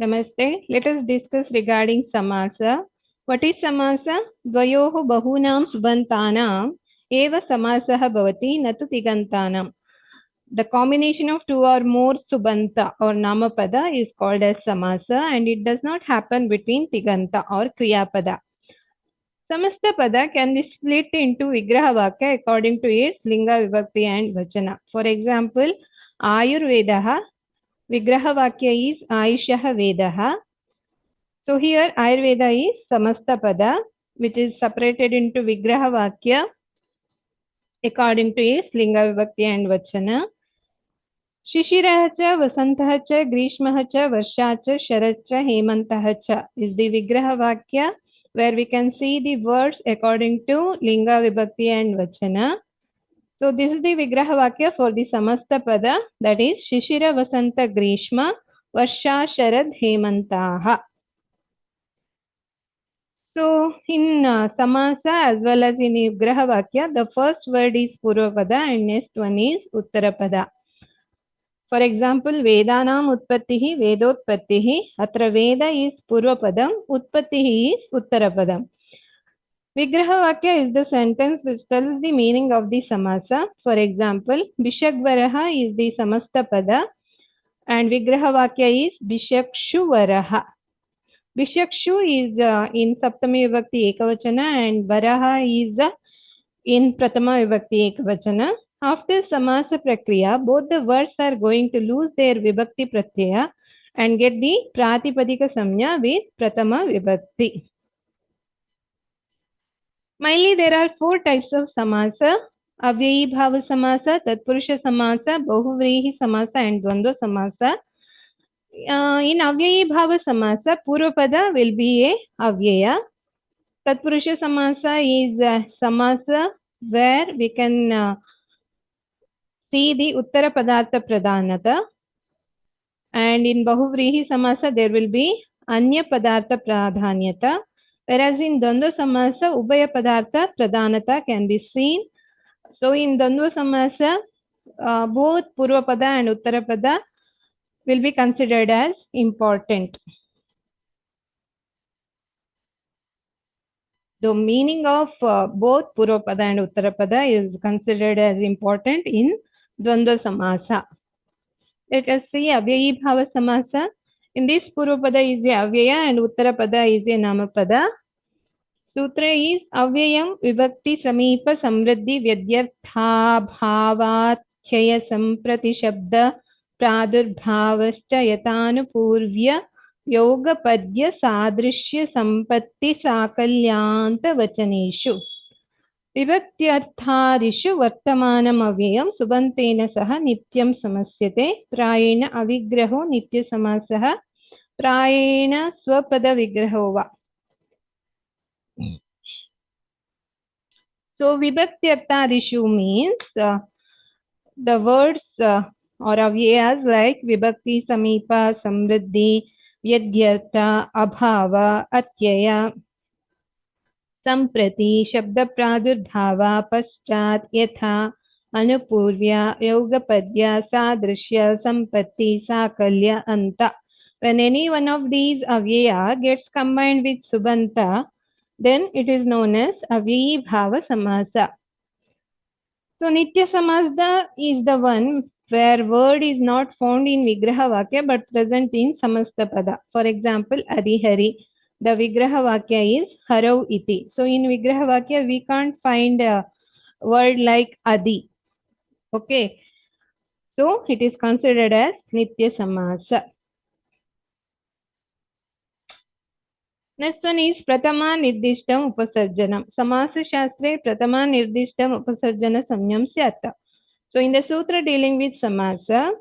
Namaste. Let us discuss regarding samasa. What is samasa? Dvayoho bahunam subantanam eva samasah bhavati natu tigantanam. The combination of two or more subanta or namapada is called as samasa, and it does not happen between tiganta or kriyapada. Samasta pada can be split into vigraha vakya according to its linga, vibhakti and vachana. For example, Ayurvedaha vigraha vakya is Aishah Vedaha. So here Ayurveda is Samasta Pada, which is separated into Vigraha Vakya according to its Linga, Vibhakti and Vachana. Shishirah cha, Vasantah cha, Grishmah cha, Varsha cha, Sharat cha, Hemantah cha is the Vigraha Vakya, where we can see the words according to Linga, Vibhakti and Vachana. So this is the Vigraha Vakya for the Samasta Pada, that is Shishira, Vasanta, Grishma, Varsha, Sharad, Hemantaha. So in Samasa as well as in Vigraha Vakya, the first word is Purvapada and next one is Uttarapada. For example, Vedanam Utpattihi Vedotpattihi. Atra Veda is Purvapadam, Utpattihi is Uttarapadam. Vigraha Vakya is the sentence which tells the meaning of the Samasa. For example, Bishakvaraha is the Samasta Pada and Vigraha Vakya is Bishakshuvaraha. Bishakshu is in Saptami Vibhakti Ekavachana and Varaha is in Pratama Vibhakti Ekavachana. After Samasa Prakriya, both the words are going to lose their Vibhakti Pratyaya and get the Pratipadika Samnya with Pratama Vibhakti. Mainly there are four types of Samasa: Avyayi Bhava Samasa, Tatpurusha Samasa, Bahuvrihi Samasa and Dvandva Samasa. In Avyayi Bhava Samasa, Purvapada will be a Avyaya. Tatpurusha Samasa is Samasa where we can see the Uttara Padartha Pradhanata. And in Bahuvrihi Samasa, there will be Anya Padartha Pradhanyata. Whereas in Dvandva Samasa, Ubhaya Padartha Pradhanata can be seen. So in Dvandva Samasa, both Purvapada and Uttarapada will be considered as important. The meaning of both Purvapada and Uttarapada is considered as important in Dvandva Samasa. Let us see Avyayi Bhava Samasa. In this Purvapada is a Avyaya and Uttarapada is a Namapada. Sutra is Avyayam Vibhakti Samipa Samriddhi Vyadyartha Bhavathyaya Samprati Shabda Pradurbhavascha Yatanupurvya Yoga Padya Sadrishya Sampatti Sakalyanta Vachaneshu. Vibhaktyarthadishu Vartamanam Avyayam Subantena Saha Nityam Samasyate Prayena Avigraho Nitya Samasaha Prayena Swapada Vigrahova. So Vibhaktyarthadishu means the words or avyayas like Vibhakti, Samipa, Samriddhi, Vyadyartha, Abhava, Atyaya, Samprati, Shabda Pradurbhava, Paschat, Yatha, Anupurvya, Yogapadya, Sadrishya, Sampatti, Sakalya, Anta. When any one of these avyaya gets combined with Subanta, then it is known as Avyayi Bhava Samasa. So Nitya Samasda is the one where word is not found in Vigraha Vakya but present in Samasta Pada. For example, Adihari. The Vigraha Vakya is Harau Iti. So in Vigraha Vakya we can't find a word like Adi. Okay. So it is considered as Nitya Samasa. Next one is Pratama Nirdishtam Upasarjanam. Samasa Shastre Pratama Nirdishtam Upasarjana Samyam Syata. So in the sutra dealing with Samasa,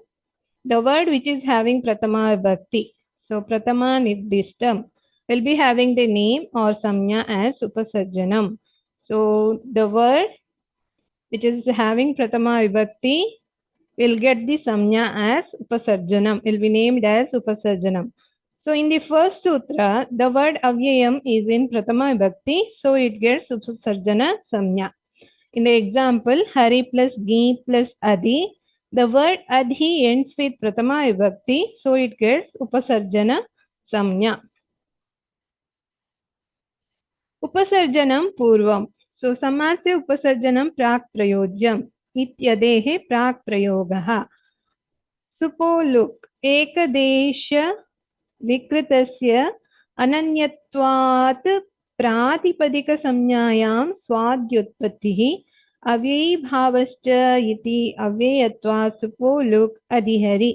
the word which is having Pratama Vibhakti. So Pratama Nirdishtam will be having the name or Samya as Upasarjanam. So the word which is having Pratama Vibhakti will get the Samya as Upasarjanam, will be named as Upasarjanam. So in the first sutra, the word Avyayam is in Pratama Vibhakti, so it gets Upasarjana Samya. In the example, Hari plus Gi plus Adi, the word Adhi ends with Pratama Vibhakti, so it gets Upasarjana samnya. Upasarjanam purvam. So samase upasarjanam prak prayojyam ityadehe prak prayogaha. Supoluk ekadesha vikritasya ananyatvat प्रातिपदिक संज्ञायां स्वाद्युत्पत्तिः अव्ययी भावश्च इति अव्ययत्वात् सुपो लुक् अधिहरि.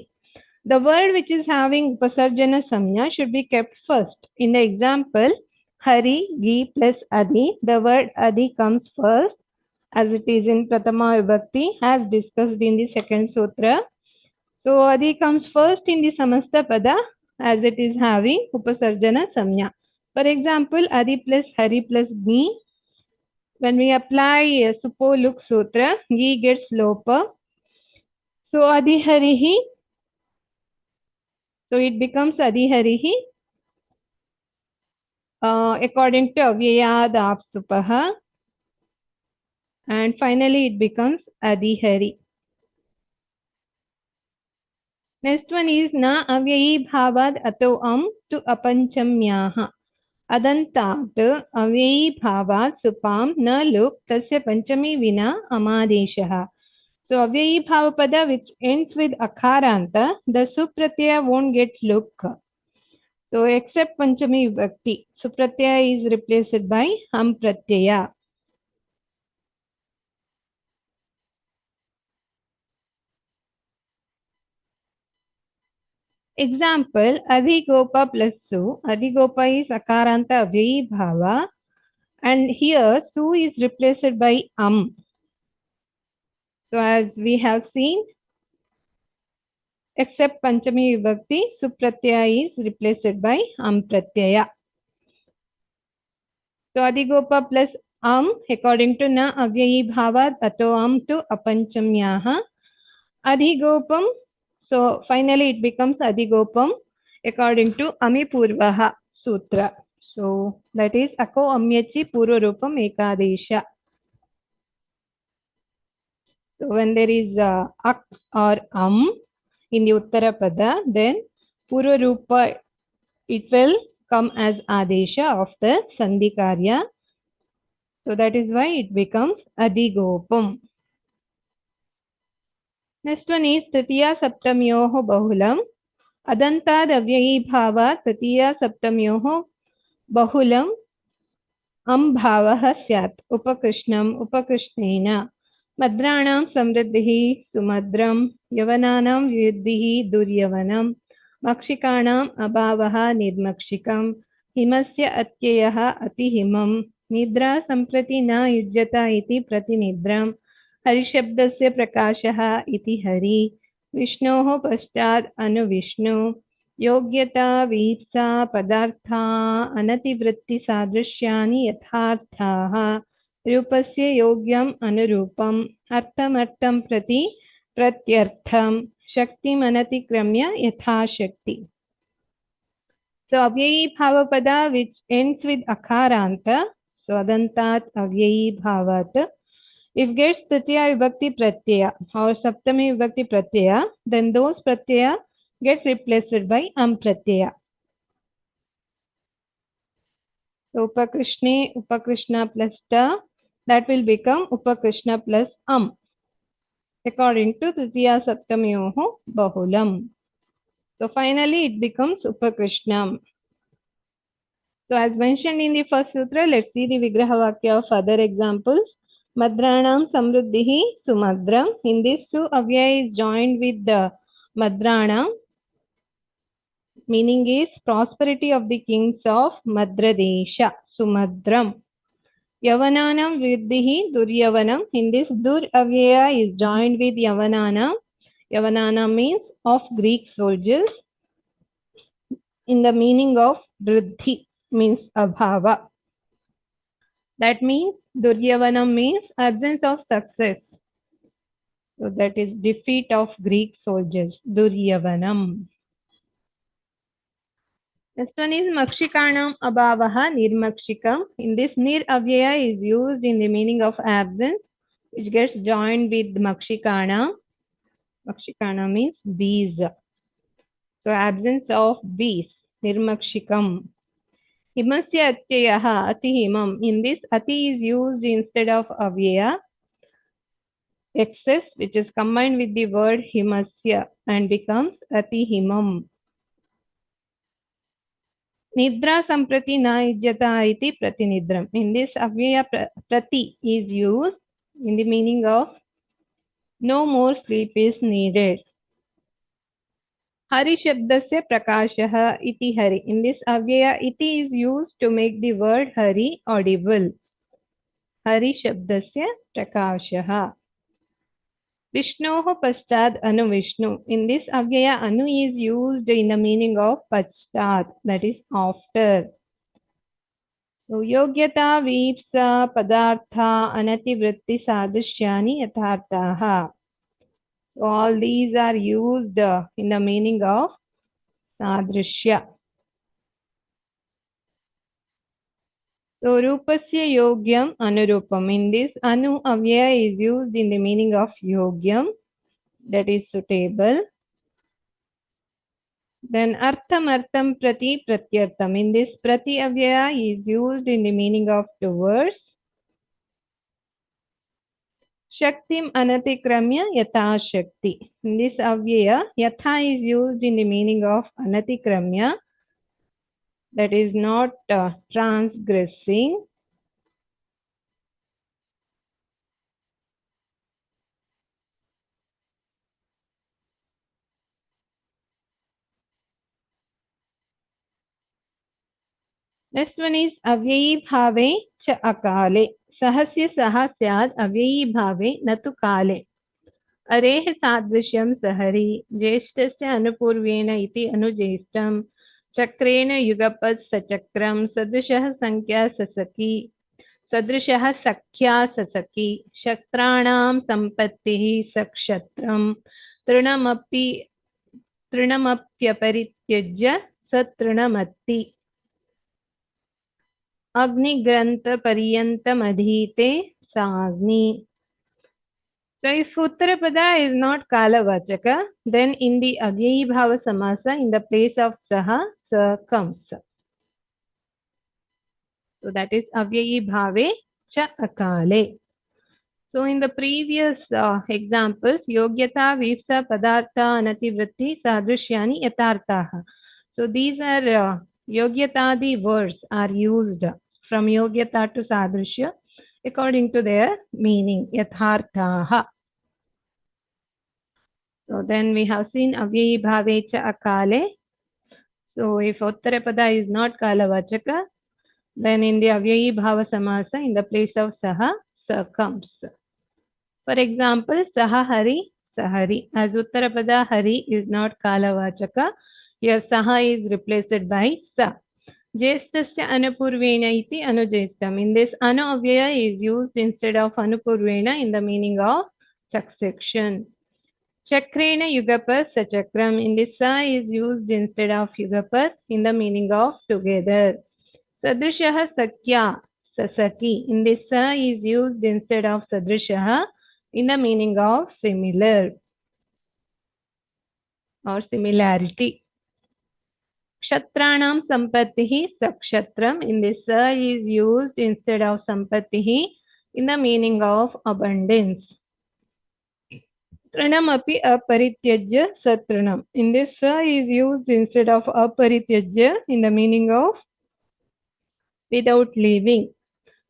The word which is having upasarjana samnya should be kept first. In the example, hari, gi plus adi, the word adi comes first as it is in Pratama Vibhakti as discussed in the second sutra. So adi comes first in the samasta pada as it is having upasarjana samnya. For example, adi plus hari plus gi. When we apply Supo Luk Sutra, gi gets lopa. So adiharihi. So it becomes adiharihi according to avyayad apsupaha. And finally it becomes adihari. Next one is na avyayi bhavad ato tu apanchamyaha. Adantat avyayi bhavat supam na luk tasya panchami vina amadeshaha. So avyayi bhavapada which ends with akaranta, the supratyaya won't get luk. So except panchami vibhakti, supratyaya is replaced by pratyaya. Example, adhigopa plus su. Adhigopa is akaranta avyayi bhava. And here su is replaced by So as we have seen, except panchami vibhakti, supratyaya is replaced by pratyaya. So adhigopa plus according to na avyayi bhavat ato tu apanchamyaha. Adhigopam, so finally it becomes adhigopam according to amipurvaha sutra. So that is ako amyachi purvarupam ekadesha. So when there is ak or in the uttarapada, then purvarupa it will come as adesha of the sandhi karya. So that is why it becomes adhigopam. Next one is tatiya saptamyoho bahulam. Adantad avyayi bhava tatiya saptamyoho bahulam bhavah syat upakrishnam upakrishnena. Madranam samriddhihi sumadram yavananam viddhihi duryavanam makshikanam abhavaha nirmakshikam himasya atyayaha atihimam nidra samprati na yujyata iti pratinidram हरिशब्दस्य प्रकाशः इति हरि विष्णोः पश्चात् अनुविष्णु योग्यता वीप्सा पदार्था अनतिवृत्तिसादृश्यानि यथार्थाः रूपस्य योग्यम् अनुरूपम् अर्थमर्थं प्रति प्रत्यर्थं शक्तिमनतिक्रम्य यथाशक्ति. So avyayi bhavapada which ends with akaranta, so adantat avyayi bhavat. If gets Tritiya Vibhakti Pratyaya or Saptami Vibhakti Pratyaya, then those Pratyaya get replaced by Pratyaya. So Upakrishne, Upakrishna plus Ta, that will become Upakrishna plus according to Tritiya Saptamyoho Bahulam. So finally it becomes Upakrishnam. So as mentioned in the first sutra, let's see the Vigraha Vakya of other examples. Madranam samruddhihi sumadram. In this su, avyaya is joined with the madranam. Meaning is prosperity of the kings of Madradesha. Sumadram. Yavananam viddhihi duryavanam. In this dur avyaya is joined with yavananam. Yavananam means of Greek soldiers. In the meaning of vriddhi means abhava. That means Duryavanam means absence of success. So that is defeat of Greek soldiers. Duryavanam. Next one is Makshikanam Abhavaha Nirmakshikam. In this Nir Avyaya is used in the meaning of absence, which gets joined with Makshikana. Makshikana means bees. So absence of bees. nirmakshikam. Himasya atyayaha atihimam. In this, ati is used instead of avyaya excess, which is combined with the word himasya and becomes atihimam. Nidra samprati na ijjata iti pratinidram. In this, avyaya prati is used in the meaning of no more sleep is needed. Hari shabdasya prakashah iti hari. In this, avyaya iti is used to make the word hari audible. Hari shabdasya prakashah. Vishnoho pashtad anu Vishnu. In this, avyaya anu is used in the meaning of pashtad, that is after. So, yogyata vipsa padartha anativritti sadrishyani yathartaha. So, all these are used in the meaning of sadrishya. So, rupasya yogyam anurupam. In this, anu avyaya is used in the meaning of yogyam, that is suitable. Then artham artham prati pratyartham. In this, prati avyaya is used in the meaning of towards. Shaktim anatikramya yatha shakti. In this avyaya, yatha is used in the meaning of anatikramya, that is not transgressing. Next one is avyayi bhave cha akale. Sahasya saha syad avyayi bhave natu kale. Areha sadrishyam sahari. Jeshtasya anupurvena iti anujeshtam. Chakrena yugapat sachakram. Sadrishah sankhya sasaki. Sadrishah sakhya sasaki. Shaktranam sampattihi sakshatram. Trinamapyaparithyajya satrinamatti. Agni grantha paryantamadhite sagni. So if Uttarapada is not Kalavachaka, then in the Avyayi Bhava Samasa, in the place of Saha, Sa comes. So that is Avyayi Bhave Cha Akale. So in the previous examples, Yogyata, Vipsa, Padartha, Anativritti, Sadrishyani, Yathartaha. So these are Yogyatadi words are used from Yogyata to Sadrishya according to their meaning, Yathartaha. So then we have seen Avyayi Bhave Cha Akale. So if Uttarapada is not Kalavachaka, then in the Avyayi Bhava Samasa, in the place of Saha, Sa comes. For example, Saha Hari, Sahari. As Uttarapada Hari is not Kalavachaka, here Saha is replaced by Sa. Jestasya Anupurvena iti Anujestam. In this, Anu Avyaya is used instead of Anupurvena in the meaning of succession. Chakrena Yugapat Sachakram. In this, Sa is used instead of Yugapat in the meaning of together. Sadrishaha Sakya Sasaki. In this, Sa is used instead of Sadrishaha in the meaning of similar or similarity. Kshatranam Sampattihi Sakshatram. In this, Sa is used instead of Sampattihi in the meaning of abundance. Trinam api aparityajya satranam. In this, Sa is used instead of aparityajya in the meaning of without leaving.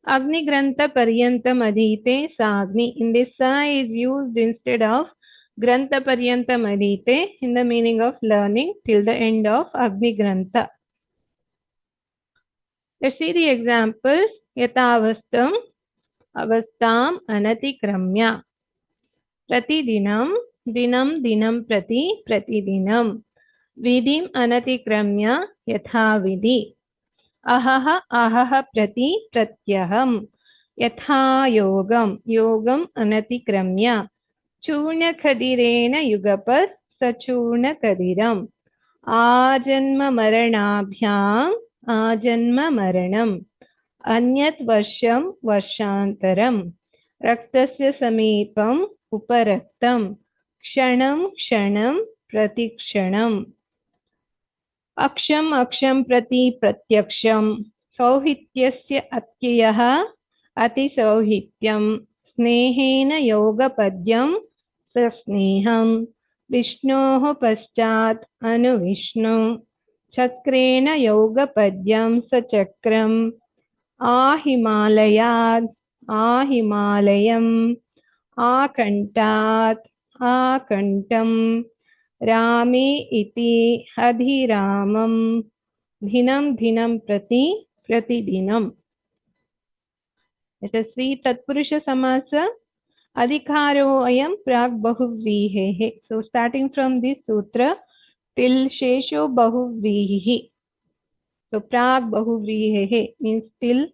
Agni grantha paryantam adhite sagni. In this, Sa is used instead of grantha paryantam adhite in the meaning of learning till the end of Agni grantha. Let's see the examples. Yatavastam avastam anatikramya. Pratidinam dinam dinam prati pratidinam. Vidim anatikramya yatha vidhi. Ahaha ahaha prati pratyaham. Yatha yogam yogam anatikramya. Churna khadirena yugapat sachurna kadiram. Ajanma maranabhyam ajanma maranam. Anyat varsham varshantaram. Raktasya samipam uparaktam. Kshanam kshanam pratikshanam. अक्षम अक्षम प्रति प्रत्यक्षम सौहित्यस्य अत्ययः अतिसौहित्यम स्नेहेन योगपद्यम सस्नेहम विष्णोः पश्चात् अनुविष्णु चक्रेण योगपद्यम सचक्रम आहिमालयात् आहिमालयम् आकण्ठात् आकण्ठम् रामे इति अधिरामं धिनं धिनं प्रति प्रतिदिनम्. Let us see Tatpurusha Samasa. Adhikaro ayam prag bahuvrihehe. So starting from this sutra till Shesho bahuvrihi. So prag bahuvrihehe means till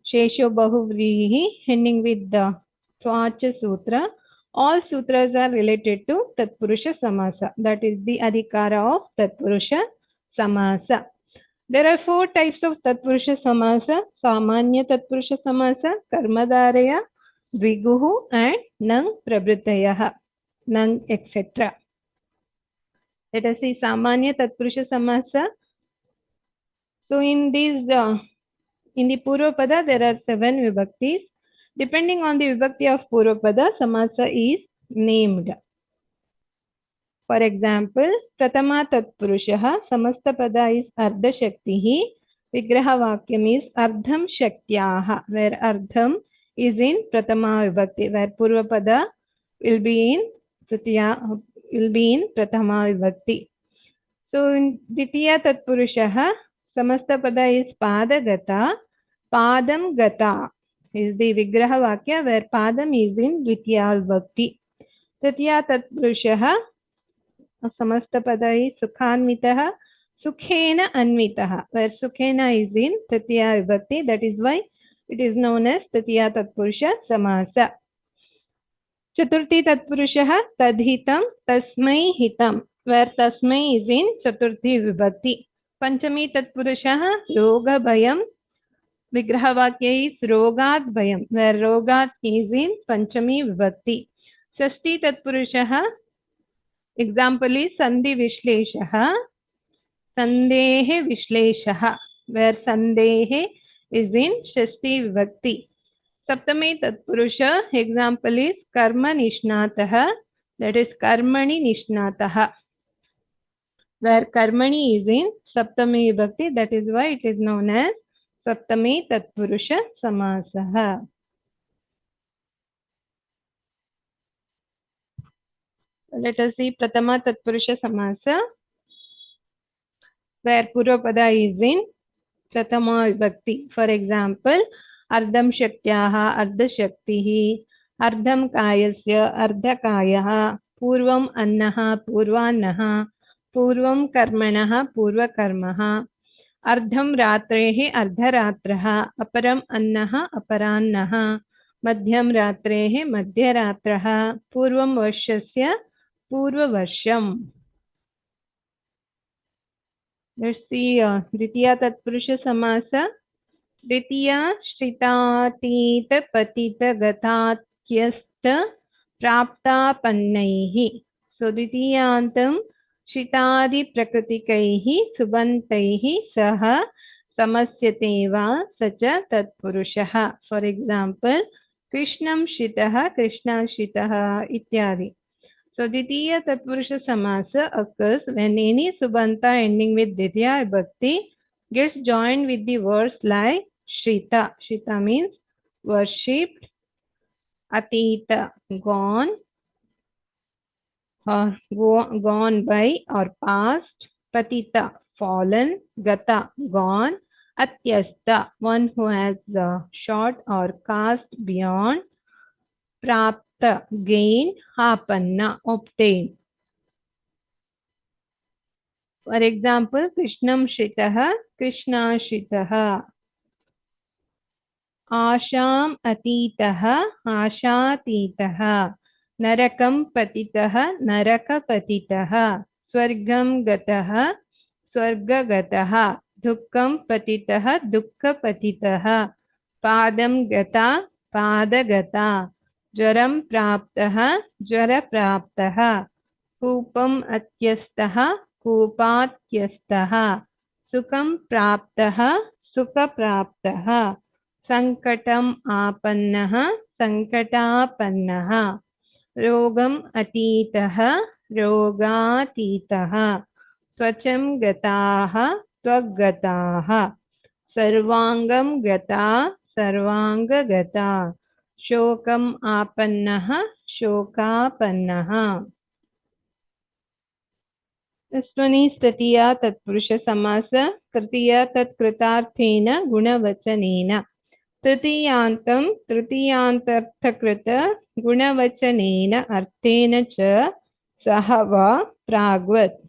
Shesho bahuvrihi, ending with the Tvacha Sutra. All sutras are related to Tatpurusha Samasa. That is the Adhikara of Tatpurusha Samasa. There are 4 types of Tatpurusha Samasa. Samanya Tatpurusha Samasa, Karmadaraya, Dviguhu and Nang Prabhritayah, Nang etc. Let us see Samanya Tatpurusha Samasa. So in these in the Purvapada there are 7 vibhaktis. Depending on the vibhakti of Purvapada, Samasa is named. For example, Pratama Tatpurushaha, Samastapada is Ardha Shaktihi, Vigraha Vakyam is Ardham Shaktyaha, where Ardham is in Pratama Vibhakti, where Purvapada will be in Pratama Vibhakti. So in Ditya Tatpurushaha, Samastapada is Padagata, Padam Gata is the Vigraha Vakya, where Padam is in Ditya Vibhakti. Tritya Tatpurushaha, Samastapada is Sukhanvitaha, Sukhena Anvitaha, where Sukhena is in Tritya Vibhakti. That is why it is known as Tritya Tatpurusha Samasa. Chaturthi Tatpurushaha Tadhitam Tasmai Hitam, where Tasmai is in Chaturthi Vibhakti. Panchami Tatpurushaha Roga Bhayam, Vigraha Vakya is Rogat Bhayam, where Rogat is in Panchami Vibhakti. Shashti Tatpurushaha, example is Sandhi Vishleshaha, Sandehe Vishleshaha, where Sandehe is in Shashti Vibhakti. Saptami Tatpurusha, example is Karma Nishnataha, that is Karmani Nishnataha, where Karmani is in Saptami Vibhakti, that is why it is known as Saptami Tatpurusha Samasaha. Let us see Pratama Tatpurusha Samasa, where Purvapada is in Pratama Vibhakti. For example, Ardham Shaktyaha, Ardha Shaktihi, Ardham Kayasya, Ardha Kayaha, Purvam Annaha, Purvannaha, Purvam Karmanaha, Purva Karmaha, Ardham Ratrehe, Ardha Ratraha, Aparam Annaha, Aparannaha, Madhyam Ratrehe, Madhya Ratraha, Purvam Varshasya, Purva Varsham. Let's see Ditya Tatpurusha Samasa. Ditya Shritatita Patita Gatatyasta Prapta Pannaihi. So Dityantam Shritadi Prakritikaihi Subantaihi Saha Samasyateva Sacha Tatpurushaha. For example, Krishnam Shitaha, Krishna Shitaha ityadi. So Ditya Tatpurusha Samasa occurs when any Subanta ending with Ditya Vibhakti gets joined with the words like Shrita. Shrita means worshipped, Atita gone, gone by or past, Patita fallen, Gata gone, Atyasta one who has shot or cast beyond, Prapta gain, Apanna obtain. For example, Krishnam Shritaha, Krishna Shritaha. Asham Atitaha, Ashatitaha. Narakam Patitaha, Naraka Patitaha. Swargam Gataha, Swarga Gataha. Dukkam Patitaha, Dukka Patitaha. Padam Gata, Pada Gata. Jaram Praptaha, Jara Praptaha. Kupam Atyastaha, कूपात्यस्तः सुखं प्राप्तः सुखप्राप्तः संकटम् आपन्नः संकटापन्नः रोगम् अतीतः रोगातीतः त्वचं गताः त्वगताः सर्वांगं गता सर्वांगगता शोकम् आपन्नः शोकापन्नः. तस्वनी तृतीया तत्पुरुष समास तृतीया तत्कृतार्थेन गुणवचनेन तृतीयांतं तृतीयांतर्थकृत गुणवचनेन अर्थेन च सह वा प्राग्वत्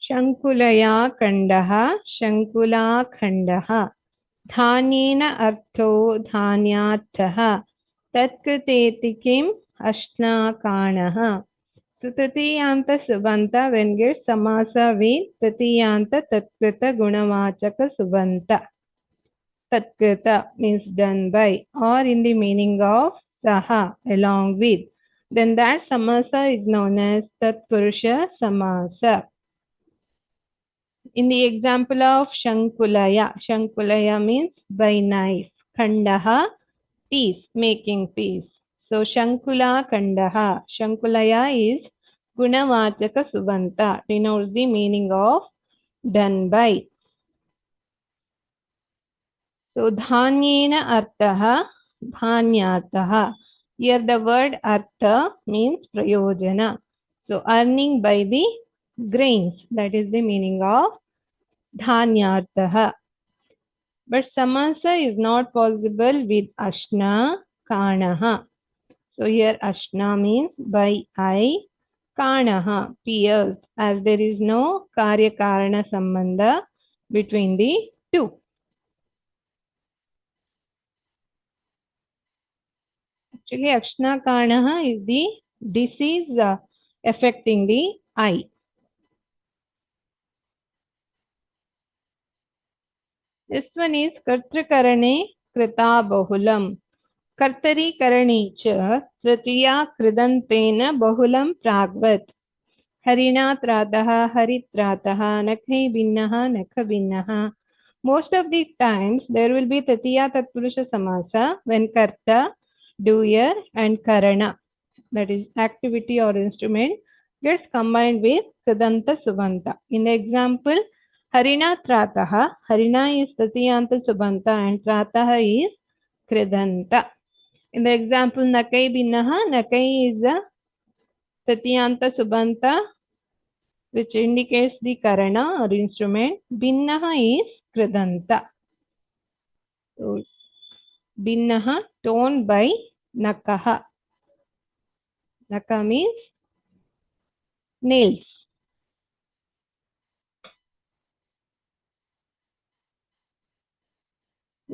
शंकुलया खण्डः शंकुलाखण्डः धान्येन अर्थो धान्यार्थः तत्कृतेति किम् अश्नाकाणः. So Tatiyanta Subanta when gets Samasa with Tatiyanta Tatkrita Gunavachaka Subanta. Tatkrita means done by or in the meaning of Saha along with. Then that Samasa is known as Tatpurusha Samasa. In the example of Shankulaya, Shankulaya means by knife. Khandaha, piece, making piece. So Shankula Kandaha, Shankulaya is Gunavachaka Subanta, denotes the meaning of done by. So Dhanyena Arthaha, Dhanyataha. Here the word Artha means Prayojana. So earning by the grains, that is the meaning of Dhanyartaha. But Samasa is not possible with Ashna Kanaha. So here Ashna means by I, Kanaha, pierced, as there is no Karya Karana Sambandha between the two. Actually, Ashna Kanaha is the disease affecting the eye. This one is Kartrakarane Krita Bahulam. Kartari Karani cha Tratiya Kridantena Bahulam Pragvat. Harina Trataha Haritrataha Nakhi Binnaha Nakha Binnaha. Most of the times there will be Tatiya Tatpurusha Samasa when Karta, doer and Karana, that is activity or instrument, gets combined with Kridanta Subanta. In the example, Harina Trataha, Harina is Tatiyanta Subanta and Trataha is Kridanta. In the example, Nakai Binnaha, Nakai is a Tatiyanta Subanta which indicates the Karana or instrument. Binnaha is Kridanta. So, Binnaha torn by Nakaha. Naka means nails.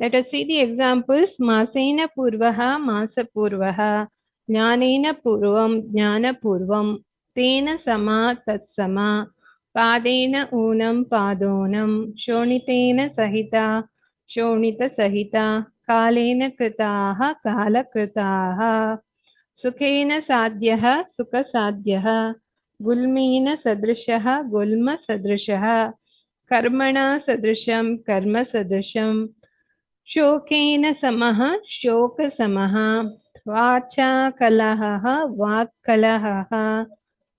Let us see the examples. Masena Purvaha, Masa Purvaha, Jnanena Purvam, Jnana Purvam, Tena Sama, Tatsama, Padena Unam, Padonam, Shonitena Sahita, Shonita Sahita, Kalena Kritaha, Kala Kritaha, Sukhena Sadhyaha, Sukha Sadhyaha, Gulmena Sadrishaha, Gulma Sadrishaha, Karmana Sadrisham, Karma Sadrisham, शोकेन समः शोक समः वाचा कलहः वाक् कलहः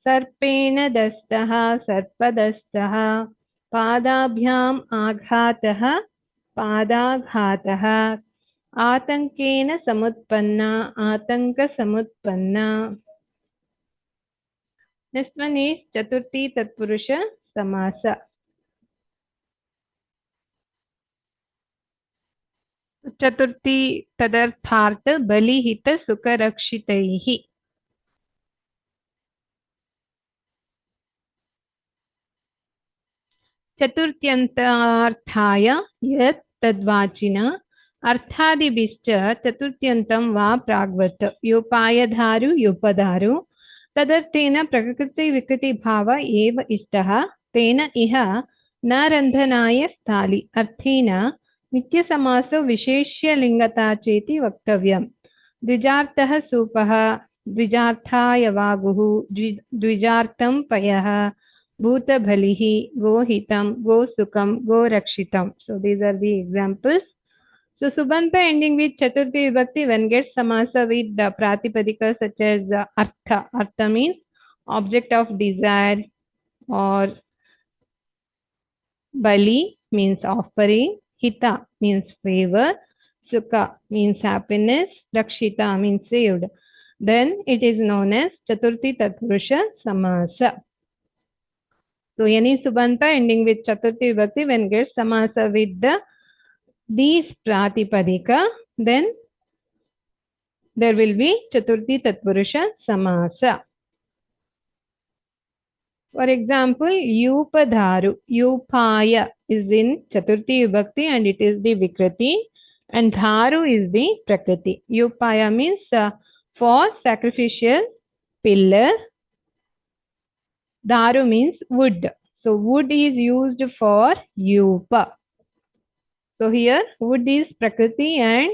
सर्पेण दष्टः सर्पदष्टः पादाभ्याम् आघातः पादाघातः आतंकेन समुत्पन्ना आतंक समुत्पन्ना. Next one is Chaturthi Tatpurusha Samasa. चतुर्थी तदर्थार्थ बलिहित सुखरक्षितैः. चतुर्थ्यन्तार्थाय यत् तद्वाचिन अर्थादिभिश्च चतुर्थ्यन्तं वा प्राग्वत् योपायधारु योपधारु तदर्थेन प्रकृति विकृति भाव एव इष्टः तेन इह न रन्धनाय स्थाली अर्थेन नित्य समासो विशेष्य लिंगता चेति वक्तव्यम्. द्विजार्थः सूपः द्विजार्थाय वागुः द्विजार्थं पयः Bhutabhalihi, Gohitam, Gosukam, Gorakshitam. So these are the examples. So Subanta ending with Chaturthi Vibhakti when gets samasa with the Pratipadika such as Artha. Artha means object of desire, or Bali means offering, Hita means favor, Sukha means happiness, Rakshita means saved. Then it is known as Chaturthi Tatpurusha Samasa. So any Subanta ending with Chaturthi Vibhakti when gets samasa with these Pratipadika, then there will be Chaturthi Tatpurusha Samasa. For example, Yupadharu, Yupaya is in Chaturthi Vibhakti and it is the Vikriti, and Dharu is the Prakriti. Yupaya means for sacrificial pillar. Dharu means wood. So wood is used for Yupa. So here wood is Prakriti and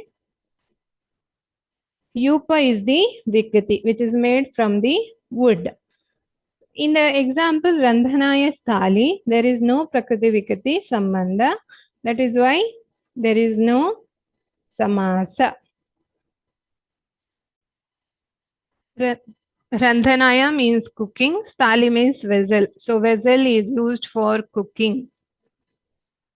Yupa is the Vikriti, which is made from the wood. In the example Randhanaya Sthali, there is no Prakriti Vikriti Sambandha. That is why there is no Samasa. Randhanaya means cooking, Sthali means vessel. So vessel is used for cooking.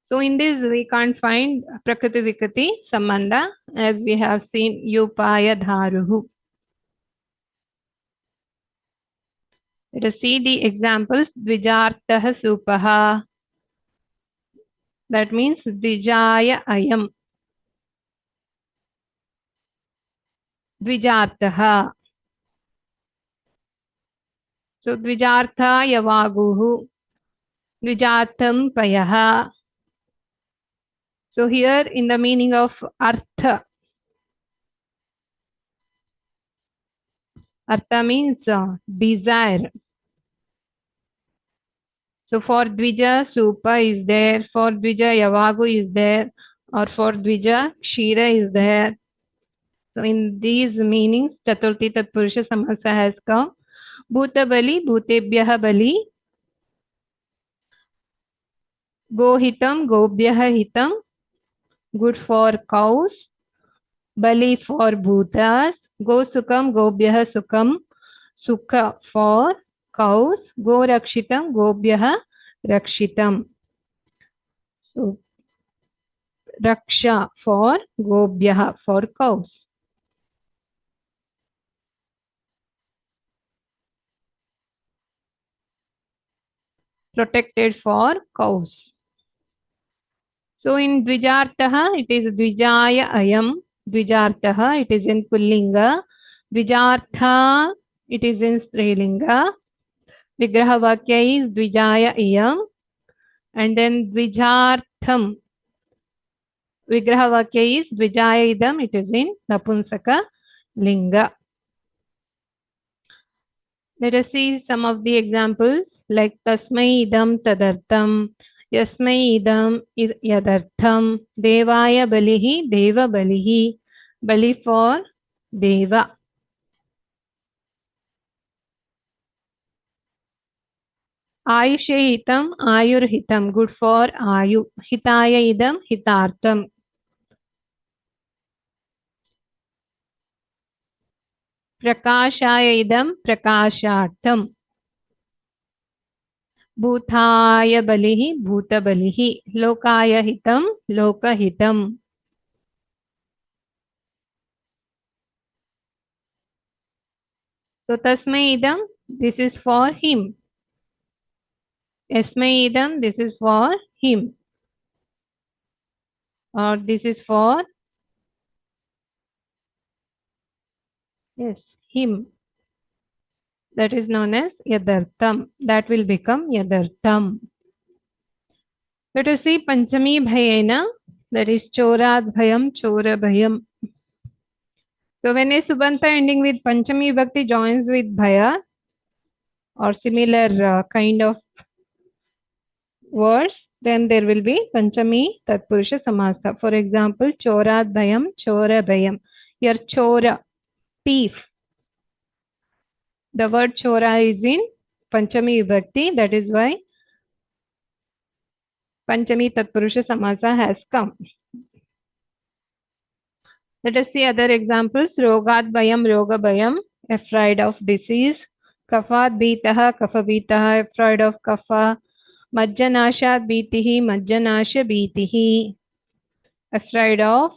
So in this we can't find Prakriti Vikriti Sambandha as we have seen Yupaya Dharuhu. Let us see the examples. Dvijartah Supaha. That means Dvijaya Ayam. Dvijartah. So Dvijartha Yavaguhu. Dvijartham Payaha. So here in the meaning of Artha. Artha means desire. So for Dvija, Supa is there. For Dvija, Yavagu is there. Or for Dvija, Kshira is there. So in these meanings, Chaturthi Tatpurusha Samasa has come. Bhuta Bali, Bhutebhyaha Bali. Gohitam, Gobhyaha Hitam. Good for cows. Bali for Bhutas. Gosukam, Gobhyaha Sukam. Sukha for cows. Gorakshitam, Gobhyaha Rakshitam. So Raksha for Gobhyaha for cows. Protected for cows. So in Dvijartaha, it is Dvijaya Ayam. Dvijartaha, it is in Pullinga. Dvijartha, it is in Strilinga. Vigraha Vakya is Dvijaya Ayam. And then Dvijartham. Vigraha Vakya is Dvijaya Idam, it is in Napunsaka Linga. Let us see some of the examples like Tasmai Idam Tadartham. Yasmai idam yadartham. Devaya balihi deva balihi. Bali for deva. Ayushe hitam ayur hitam. Good for ayu. Hitaya idam hitartham. Prakashaya idam prakashartham. Bhutaya balihi bhuta balihi. Lokaya hitam loka hitam. So tasmai idam, this is for him. Yasmai idam, this is for him. Or this is for, yes, him. That is known as yadartham. That will become yadartham. Let us see Panchami Bhayena. That is Chorad Bhayam, Chora Bhayam. So when a Subanta ending with Panchami Bhakti joins with Bhaya or similar kind of words, then there will be Panchami Tatpurusha Samasa. For example, Chorad Bhayam, Chora Bhayam. Here Chora, thief. The word Chora is in Panchami Vibhakti. That is why Panchami Tatpurusha Samasa has come. Let us see other examples. Rogat Bhayam, Roga Bhayam, afraid of disease. Kafat Bhitaha, Kapha Bhitaha, afraid of Kapha. Majjanashat Bhitihi, Majjanasha Bhitihi, afraid of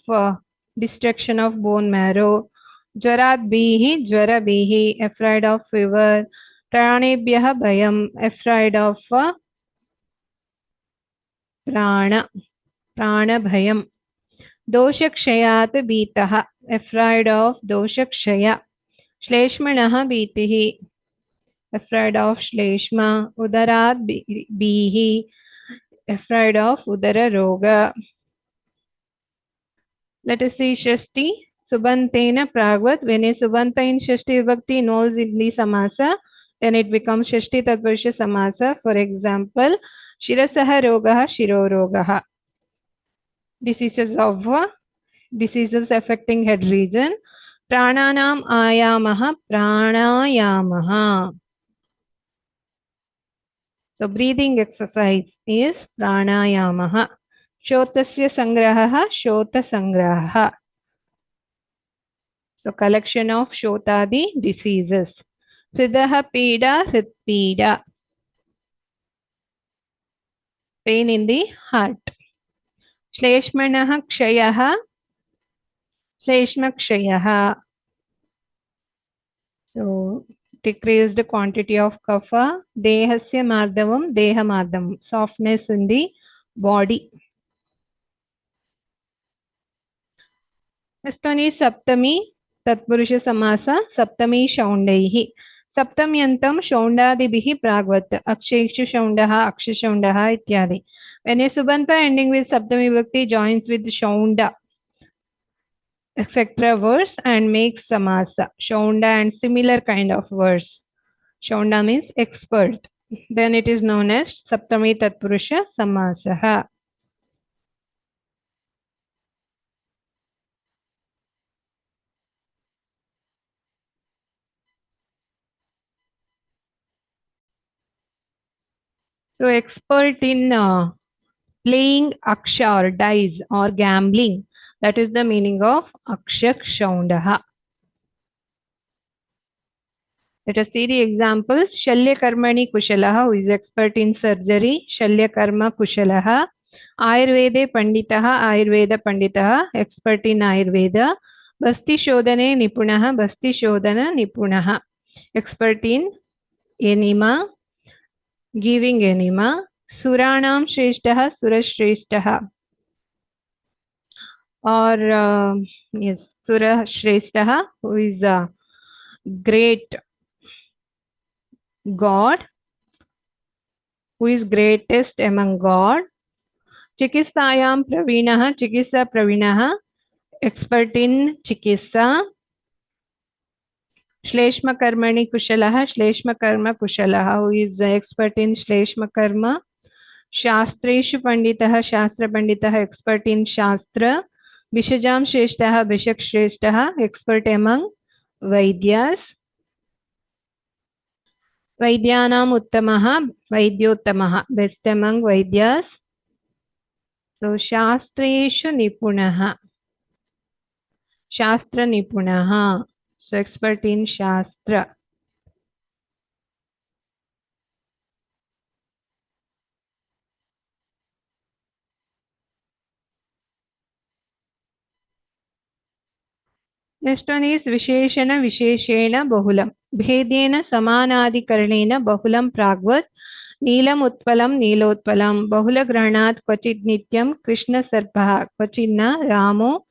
destruction of bone marrow. Jwarat Bhihi, Jwara Bhihi, afraid of fever. Pranebhyaha Bhayam, afraid of Prana, Prana Bhayam. Doshakshayat Bhitaha, afraid of Doshakshaya. Shleshmanaha Bhitihi, afraid of Shleshma. Udarat Bhihi, afraid of Udara Roga. Let us see Shashti. Subantena Pragvat. When a Subanta in Shashti Vibhakti knows in the Samasa, then it becomes Shashti Tatpurusha Samasa. For example, Shirasaha Rogaha, Shiro Rogaha. Diseases affecting head region. Prananam Ayamaha, Pranayamaha. So breathing exercise is Pranayamaha. Shotasya Sangraha, Shota Sangraha. So collection of Shotadi diseases. Hridaha Pida, Hritpida. Pain in the heart. Shleshmanaha Kshayaha, Shleshma Kshayaha. So decreased quantity of kapha. Dehasya Mardavam, Deha Mardavam. Softness in the body. Next one is Saptami Tatpurusha Samasa. Saptami Shaundaihi. Saptamyantam Shaundadibihi Pragvat. Akshekshu Shaundaha, Akshishaundaha ityadi. When a Subanta ending with Saptami Vibhakti joins with Shaunda, etc. verse and makes Samasa. Shaunda and similar kind of verse. Shaunda means expert. Then it is known as Saptami Tatpurusha Samasaha. So expert in playing Aksha or dice or gambling. That is the meaning of Akshak Shaundaha. Let us see the examples. Shalya Karmani Kushalaha, who is expert in surgery. Shalya Karma Kushalaha. Ayurveda Panditaha, Ayurveda Panditaha, expert in Ayurveda. Basti Shodhane Nipunaha, Basti Shodhana Nipunaha, expert in enema, giving enema. Suranam Shreshtaha, Surashreshtaha. Or yes, Sura Shreshtaha, who is a great God, who is greatest among God. Chikissayam Pravinaha, Chikissa Pravinaha, expert in Chikissa. Shleshma Karmani Kushalaha, Shleshma Karma Kushalaha, who is expert in Shleshma Karma. Shastreshu Panditaha, Shastra Panditaha, expert in Shastra. Bishajam Shreshtaha, Bishak Shreshtaha, expert among Vaidyas. Vaidyanam Uttamaha, Vaidyottamaha, best among Vaidyas. So Shastreshu Nipunaha, Shastra Nipunaha, so expert in Shastra. Next one is Visheshana Visheshena Bahulam. Bhedena Samanadikarnena Bahulam Pragvat. Neelam Utpalam Neelotpalam. Bahula Granat Kvachid Nityam Krishna Sarpaha. Kvachidna Ramo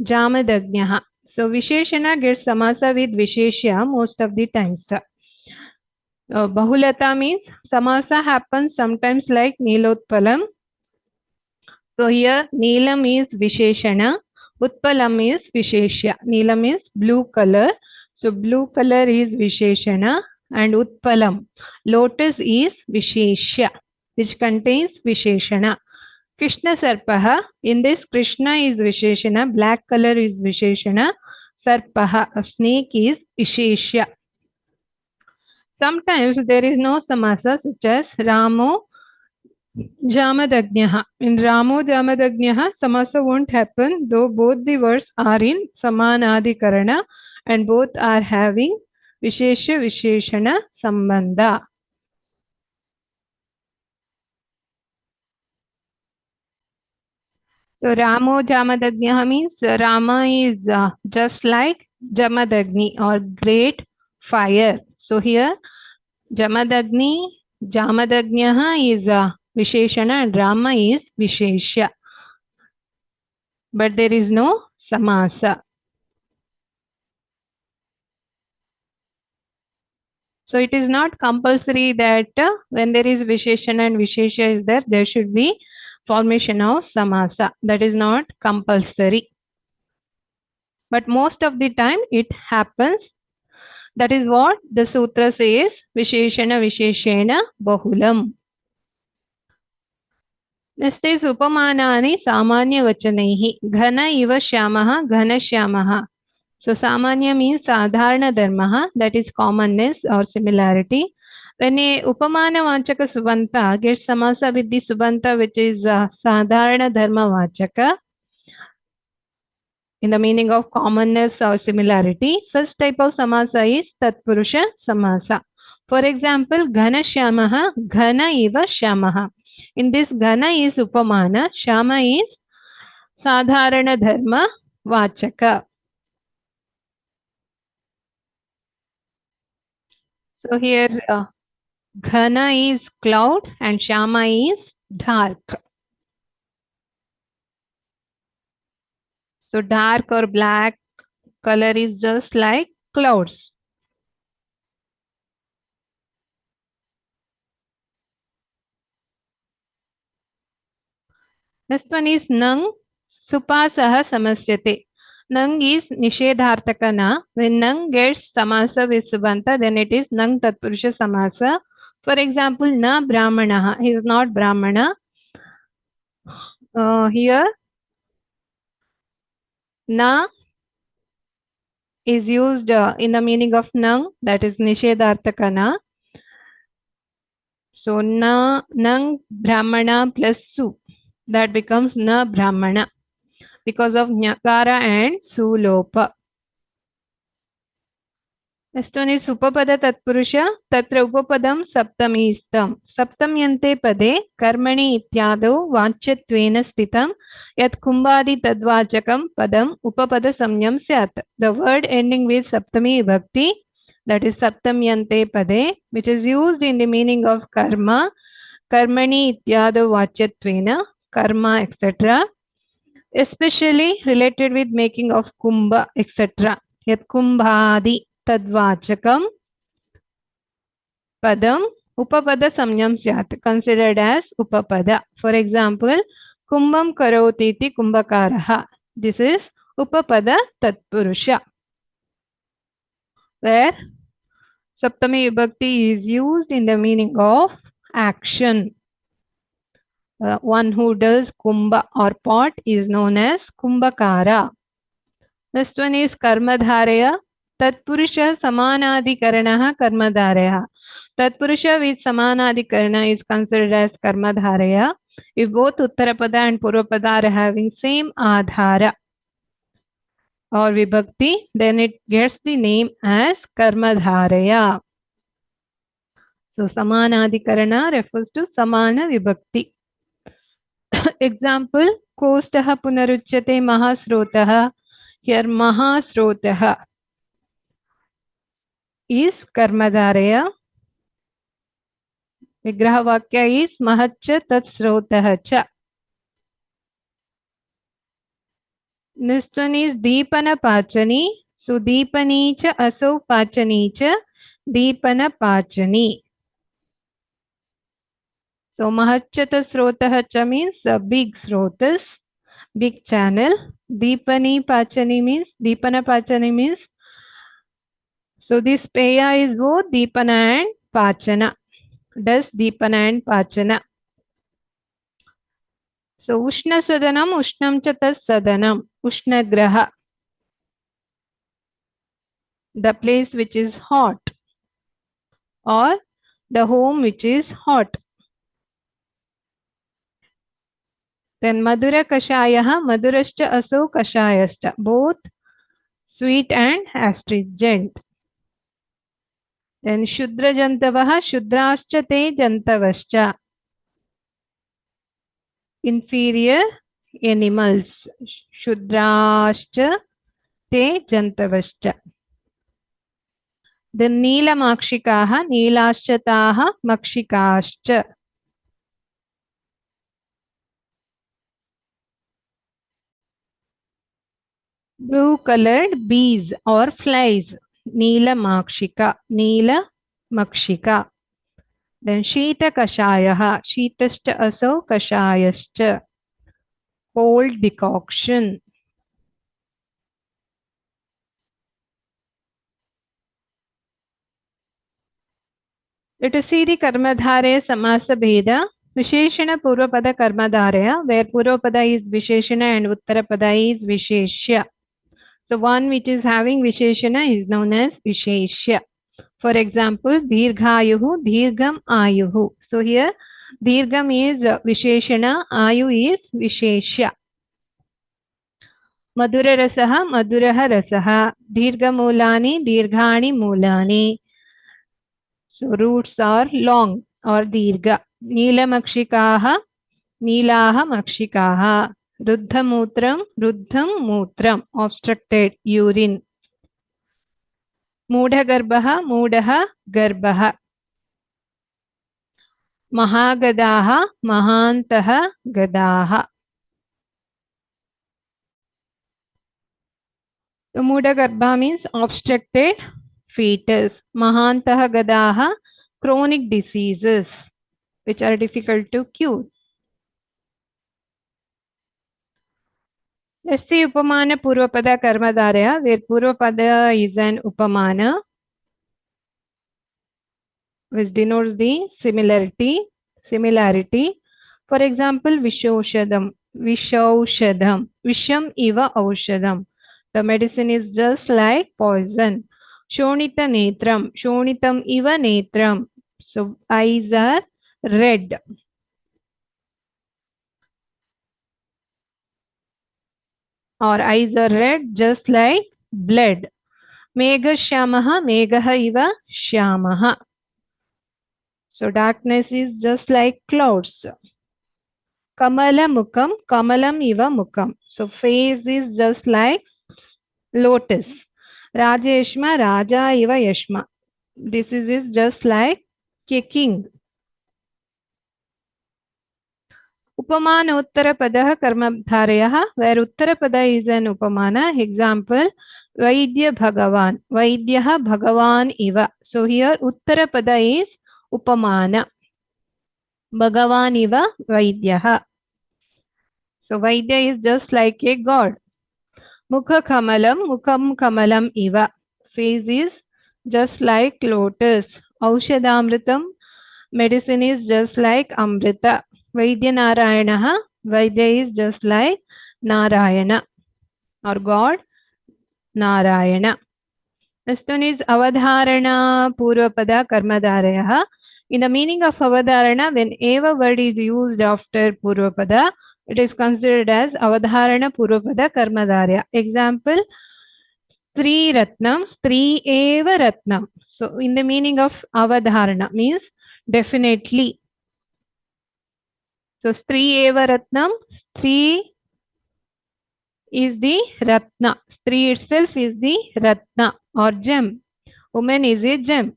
Jamadagnaha. So Visheshana gets Samasa with Visheshya most of the times. Bahulata means Samasa happens sometimes like Neelotpalam. So here Neelam is Visheshana. Utpalam is Visheshya. Neelam is blue color. So blue color is Visheshana and Utpalam. Lotus is Visheshya, which contains Visheshana. Krishna Sarpaha. In this Krishna is Visheshana. Black color is Visheshana. Sarpaha, a snake, is Visheshya. Sometimes there is no samasa, such as Ramo Jamadagnyah. In Ramo Jamadagnyah, samasa won't happen, though both the words are in Samanadikarana and both are having Vishesha Visheshana Sambandha. So Ramo Jamadagnyah means Rama is just like Jamadagni or great fire. So here Jamadagni, Jamadagnyah is Visheshana and Rama is Vishesha. But there is no samasa. So it is not compulsory that when there is Visheshana and Vishesha is there, there should be formation of samasa. That is not compulsory. But most of the time it happens. That is what the sutra says, Visheshana Visheshena Bahulam. Next is Upamanani Samanya Vachanaihi. Ghana iva Shyamaha, Ghana Shyamaha. So Samanya means Sadharana Dharma, that is commonness or similarity. When a Upamana Vachaka Subanta gets samasa with the Subanta, which is Sadharana Dharma Vachaka, in the meaning of commonness or similarity, such type of samasa is Tatpurusha Samasa. For example, Ghana Shyamaha, Ghana iva Shyamaha. In this Ghana is Upamana, Shyama is Sadharana Dharma Vachaka. So here Ghana is cloud and Shyama is dark. So dark or black color is just like clouds. Next one is Nang Supasaha Samasyate. Nang is Nishedhartakana. When Nang gets Samasa with Subanta, then it is Nang Tatpurusha Samasa. For example, Na Brahmana. He is not Brahmana. Here, Na is used in the meaning of Nang, that is Nishedhartakana. So, Na, Nang Brahmana plus Su. That becomes Na Brahmana because of Nyakara and Sulopa. Next one is Upapada Tatpurusha. Tatra Upapadam Saptamistam. Saptamyante Pade Karmani Ityado Vachatvena Stitam Yat Kumbadi Tadvachakam Padam Upapada Samyam Syat. The word ending with Saptami Vibhakti, that is Saptamyante Pade, which is used in the meaning of karma, Karmani Ityado Vachatvena, karma, etc. Especially related with making of kumbha, etc. Yat kumbhadi tadvachakam padam upapada samyam syat, considered as upapada. For example, kumbham karoti iti kumbhakaraha. This is upapada tatpurusha, where Saptami Vibhakti is used in the meaning of action. One who does kumbha or pot is known as kumbhakara. Next one is karmadharaya. Tatpurusha samanadhikarana karmadharaya. Tatpurusha with samanadhikarana is considered as karmadharaya. If both uttarapada and purvapada are having same adhara or vibhakti, then it gets the name as karmadharaya. So samanadhikarana refers to samana vibhakti. Example, Kostaha punaruchyate mahasrotaha. Here mahasrotaha is karmadharaya. Vigraha vakya is mahaccha tatsrotaha cha. Next one is Deepana Pachani. So Deepani cha aso Pachani cha Deepana Pachani. So Mahachata Srotaha cha means big srotas, big channel. Deepani Pachani means, Deepana Pachani means, so this Peya is both Deepana and Pachana. Does Deepana and Pachana. So Ushna Sadanam, Ushnam cha tas Sadanam, Ushna Graha. The place which is hot. or the home which is hot. Then Madura Kashayah, Madurascha Aso Kashayasta, both sweet and astringent. Then Shudra Jantavah, Shudrascha Te Jantavascha, inferior animals. Shudrascha Te Jantavascha. Then Neela Makshikaha, Neelashchataha, Makshikascha. Blue colored bees or flies. Neela Makshika, Neela Makshika. Then Shita Kashayaha, Shitascha Aso Kashayascha. Cold decoction. Let us see the Karmadharaya Samasa Bheda. Visheshana Purvapada Karmadharaya, where Purvapada is Visheshana and Uttarapada is Visheshya. So one which is having Visheshana is known as Visheshya. For example, Dirghayuhu, Dirgham Ayuhu. So here Dirgham is Visheshana, Ayu is Visheshya. Madura Rasaha, Maduraha Rasaha. Dirghamulani, Dirghani Mulani. So roots are long or Dirgha. Neelamakshikaha, Neelaha Makshikaha. Ruddhamutram, Ruddham Mutram, obstructed urine. Mudhagarbha, Mudhaha Garbha. Mahagadaha, Mahantaha Gadaha. So Mudhagarbha means obstructed fetus. Mahantaha Gadaha, chronic diseases which are difficult to cure. Let's see Upamana Purvapada Karmadharaya, where Purvapada is an Upamana which denotes the similarity. For example, Vishaushadam, Vishaushadam, Visham Iva Aushadam. The medicine is just like poison. Shonita Netram, Shonitam Iva Netram. So eyes are red. Or eyes are red just like blood. Megha Shyamaha, Megha Iva Shyamaha. So darkness is just like clouds. Kamala Mukam, Kamalam Iva Mukam. So face is just like lotus. Rajeshma, Raja Iva Yashma. This is just like a king. Upamana Uttarapada Karmadharaya, where Uttarapada is an Upamana. Example, Vaidya Bhagavan. Vaidyaha Bhagavan Iva. So here Uttarapada is Upamana. Bhagavan Iva Vaidyaha. So Vaidya is just like a god. Mukha Kamalam, Mukham Kamalam Iva. Face is just like lotus. Aushadamritam, medicine is just like Amrita. Vaidya Narayanaha, Vaidya is just like Narayana or God Narayana. Next one is Avadharana Purvapada Karmadharaya. In the meaning of Avadharana, when eva word is used after Purvapada, it is considered as Avadharana Purvapada Karmadharya. Example, Stri Ratnam, Stri Eva Ratnam. So in the meaning of Avadharana means definitely. So Stri Eva Ratnam, Stri is the Ratna. Stri itself is the Ratna or gem. Woman is a gem.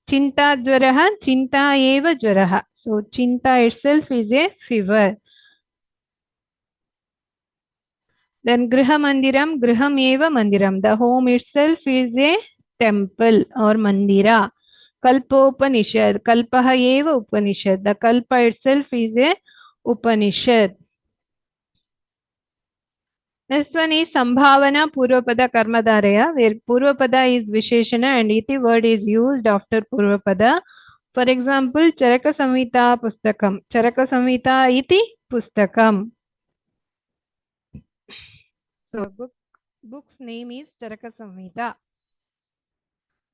Chinta Jwaraha, Chinta Eva Jwaraha. So Chinta itself is a fever. Then Griha Mandiram, Griham Eva Mandiram. The home itself is a temple or Mandira. Kalpopanishad, Kalpaha Eva Upanishad. The Kalpa itself is a Upanishad. Next one is Sambhavana Purvapada Karmadharaya, where Purvapada is Visheshana and Iti word is used after Purvapada. For example, Charaka Samhita Pustakam. Charaka Samhita Iti Pustakam. So book's name is Charaka Samhita.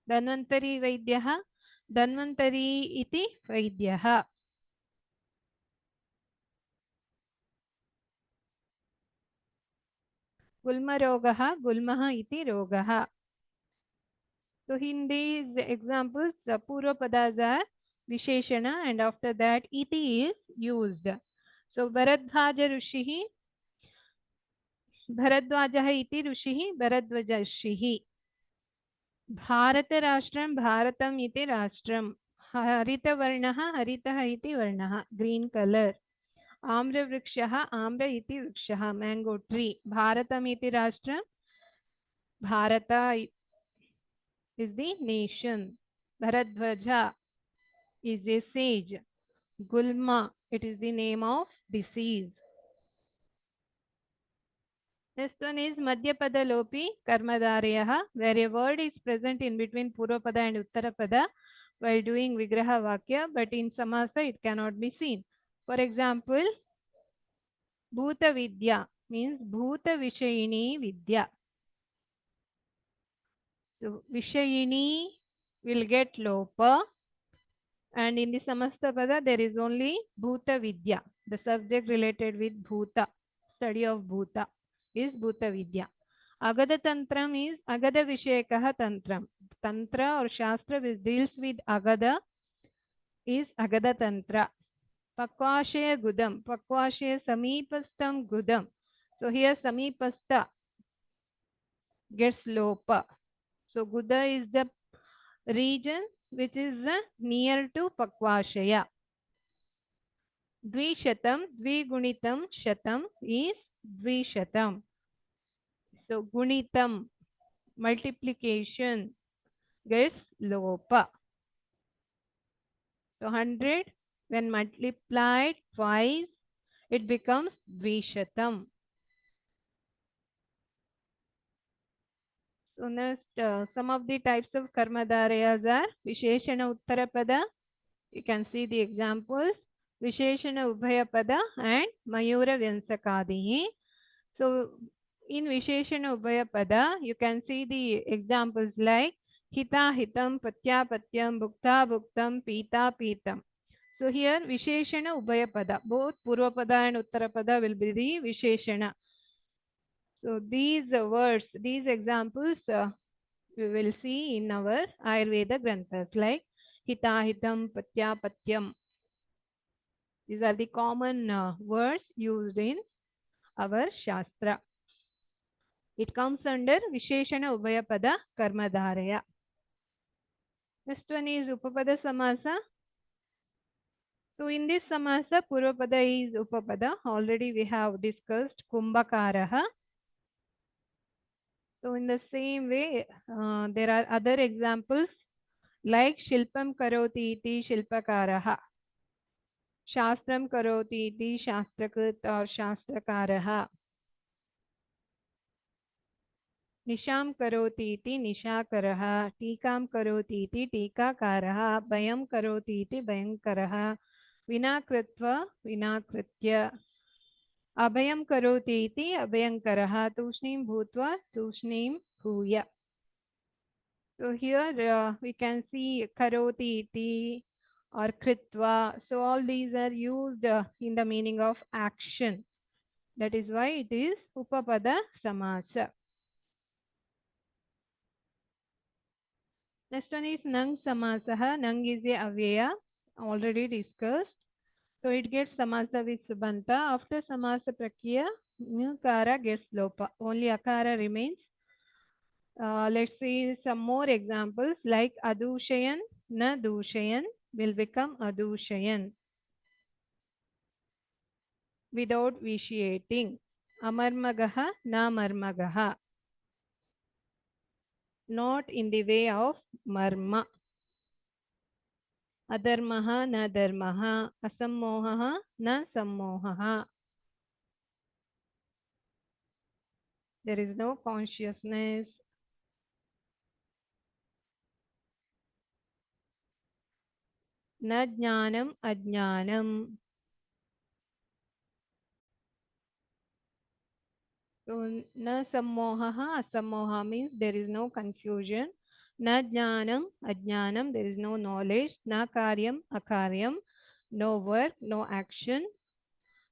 Dhanvantari Vaidyaha, Dhanvantari इति वैद्यः. गुल्मरोगः गुल्मः इति रोगः. So in these examples, Purvapadas are Visheshana and after that iti is used. So Bharadwaja Rishihi, Bharadwajah iti Rishihi, Bharadwaja Rishihi. Bharata Rashtram, Bharatam iti Rashtram. Harita Varnaha, Haritah iti Varnaha, green color. Amra Vrikshaha, Amra iti Vrikshaha, mango tree. Bharatam iti Rashtram, Bharata is the nation. Bharadwaja is a sage. Gulma, it is the name of disease. Next one is Madhyapada Lopi Karmadharyaha, where a word is present in between Purvapada and Uttarapada while doing Vigraha Vakya, but in Samasa it cannot be seen. For example, Bhuta Vidya means Bhuta Vishayini Vidya. So Vishayini will get Lopa, and in the Samastapada there is only Bhuta Vidya, the subject related with Bhuta, study of Bhuta is Bhuta Vidya. Agada Tantram is Agada Vishayakaha Tantram. Tantra or Shastra which deals with Agada is Agada Tantra. Pakvashaya Gudam, Pakvashaya Samipastam Gudam. So here Samipasta gets Lopa. So Guda is the region which is near to Pakvashaya. Dvishatam, Dvigunitam, Shatam is Dvishatam. So Gunitam, multiplication gets Lopa. So 100 when multiplied twice, it becomes Dvishatam. So next, some of the types of Karmadharayas are Visheshana Uttarapada. You can see the examples. Visheshana Ubhayapada and Mayura Vyansakadihi. So in Visheshana Ubhayapada, you can see the examples like Hita Hitam, Patya Patyam, Bhukta Bhuktam, Pita Pitam. So here Visheshana Ubhayapada, both Purvapada and Uttarapada will be the Visheshana. So these words, these examples we will see in our Ayurveda Granthas like Hita Hitam, Patya Patyam. These are the common words used in our Shastra. It comes under Visheshana Ubhayapada Karmadharaya. Next one is Upapada Samasa. So in this Samasa, Purvapada is Upapada. Already we have discussed Kumbhakaraha. So in the same way, there are other examples like Shilpam Karoti iti Shilpakaraha. Shastram Karoti iti Shastrakrit or Shastrakaraha. Nisham Karoti iti Nishakaraha. Tikam Karoti iti Tikakaraha. Bayam Karoti iti Bayankaraha. Vinakritva Vinakritya. Abhayam Karoti iti Abhayankaraha. Tushnim Bhutva Tushnim Bhuya. So here we can see Karoti iti or Kritva. So all these are used in the meaning of action. That is why it is Upapada Samasa. Next one is Nang Samasaha. Nang is a Avyaya, already discussed. So it gets Samasa with Subanta. After Samasa Prakriya, Kara gets Lopa. Only Akara remains. Let's see some more examples like Adushayan, Na Dushayan will become Adushayan without vitiating. Amarmagaha, Na Marmagaha. Not in the way of Marma. Adharmaha, Na Dharmaha. Asammohaha, Na Sammohaha. There is no consciousness. Na Jnanam, Ajnanam. So, na sammohaha, asammoha means there is no confusion. Na jnanam, ajnanam, there is no knowledge. Na karyam, akaryam, no work, no action.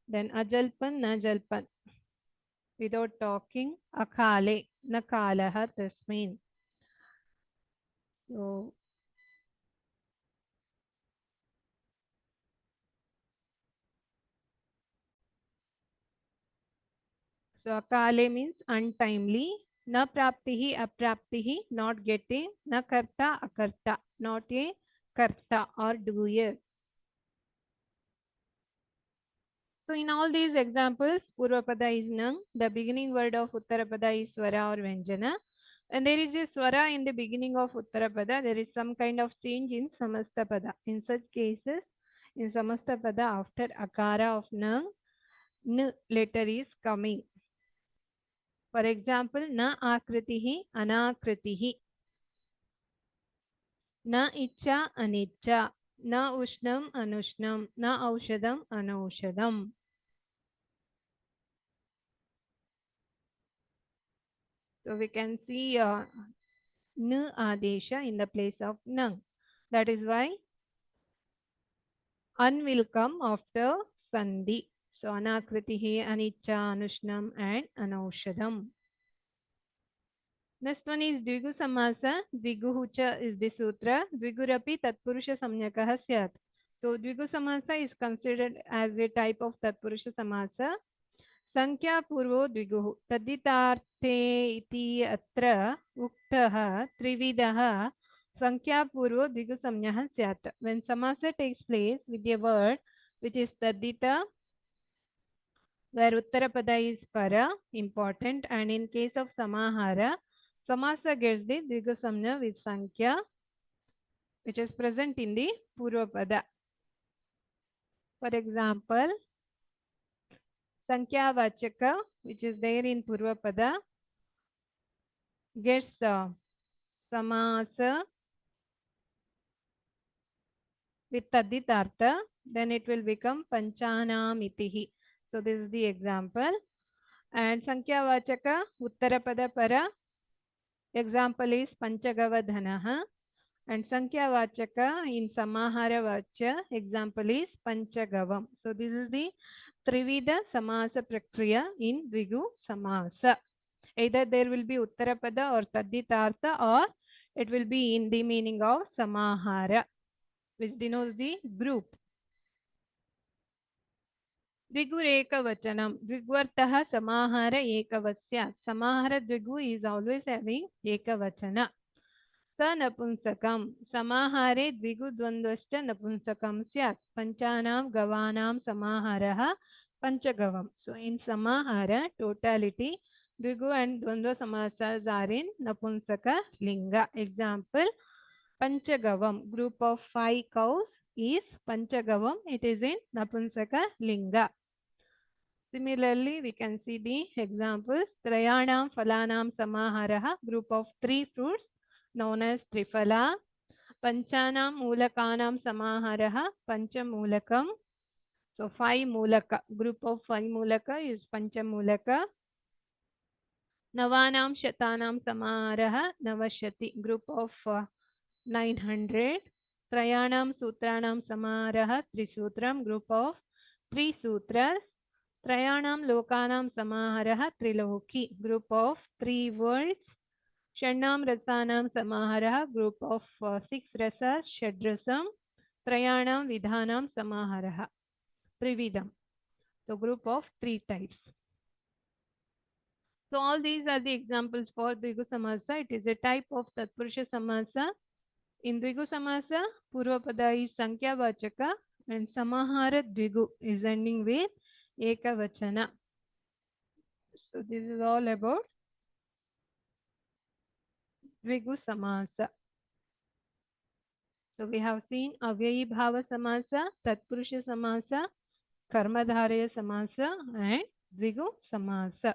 Then ajalpan, na jalpan, without talking. Akale, na kalaha tasmin. So akale means untimely. Na praptihi, apraptihi, not getting. Na karta, akarta, not a karta or doer. So in all these examples, Purvapada is nang. The beginning word of Uttarapada is Swara or Vyanjana. When there is a Swara in the beginning of Uttarapada, there is some kind of change in Samastapada. In such cases, in Samastapada, after Akara of nang, N letter is coming. For example, Na akritihi, anakritihi. Na icha, aniccha. Na ushnam, anushnam. Na aushadam, anaushadam. So we can see N adesha in the place of nang. That is why an will come after sandhi. So anakritihi, aniccha, anushnam and anaushadam. Next one is Dvigu Samasa. Dviguhucha is the sutra. Dvigurapi Tatpurusha Samyakaha Syat. So Dvigu Samasa is considered as a type of Tatpurusha Samasa. Sankhya Purvo Dviguhu. Taditarte iti atra uktaha trividaha Sankhya Purvo Dvigu Samyaha Syat. When Samasa takes place with a word which is Tadita, where Uttarapada is para, important, and in case of Samahara, Samasa gets the Dvigu Samya with Sankhya, which is present in the Purvapada. For example, Sankhya Vachaka, which is there in Purvapada, gets Samasa with Taditartha, then it will become Panchanamitihi. So this is the example. And Sankhya Vachaka, Uttarapada para, example is Panchagavadhanaha. And Sankhya Vachaka in Samahara Vacha, example is Panchagavam. So this is the Trivida Samasa Prakriya in Dvigu Samasa. Either there will be Uttarapada or Taditartha, or it will be in the meaning of Samahara, which denotes the group. Dvigu Ekavachanam. Dvigvartaha Samahara Ekavasya. Samahara Dvigu is always having Ekavachana. Sa napunsakam. Samahare Dvigu Dvandvashta napunsakam syat. Panchanam Gavanam Samaharaha Panchagavam. So in Samahara, totality, Dvigu and Dvandva Samasas are in Napunsaka Linga. Example, Panchagavam. Group of 5 cows is Panchagavam. It is in Napunsaka Linga. Similarly, we can see the examples. Trayanam Phalanam Samaharaha. Group of 3 fruits known as Triphala. Panchanam Mulakanam Samaharaha. Panchamulakam. So 5 Mulaka. Group of 5 Mulaka is Panchamulaka. Navanam Shatanam Samaharaha. Navashati. Group of 900. Trayanam Sutranam Samaharaha. Trisutram. Group of 3 Sutras. Trayanam Lokanam Samaharaha. Triloki. Group of 3 worlds. Shannam Rasanam Samaharaha. Group of 6 Rasas. Shadrasam. Trayanam Vidhanam Samaharaha. Trividam. So group of 3 types. So all these are the examples for Dvigu Samasa. It is a type of Tatpurusha Samasa. In Dvigu Samasa, Purvapada is Sankhya Vachaka and Samahara Dvigu is ending with Ekavachana. So this is all about Dvigu Samasa. So we have seen Avyayi Bhava Samasa, Tatpurusha Samasa, Karmadharaya Samasa and Dvigu Samasa.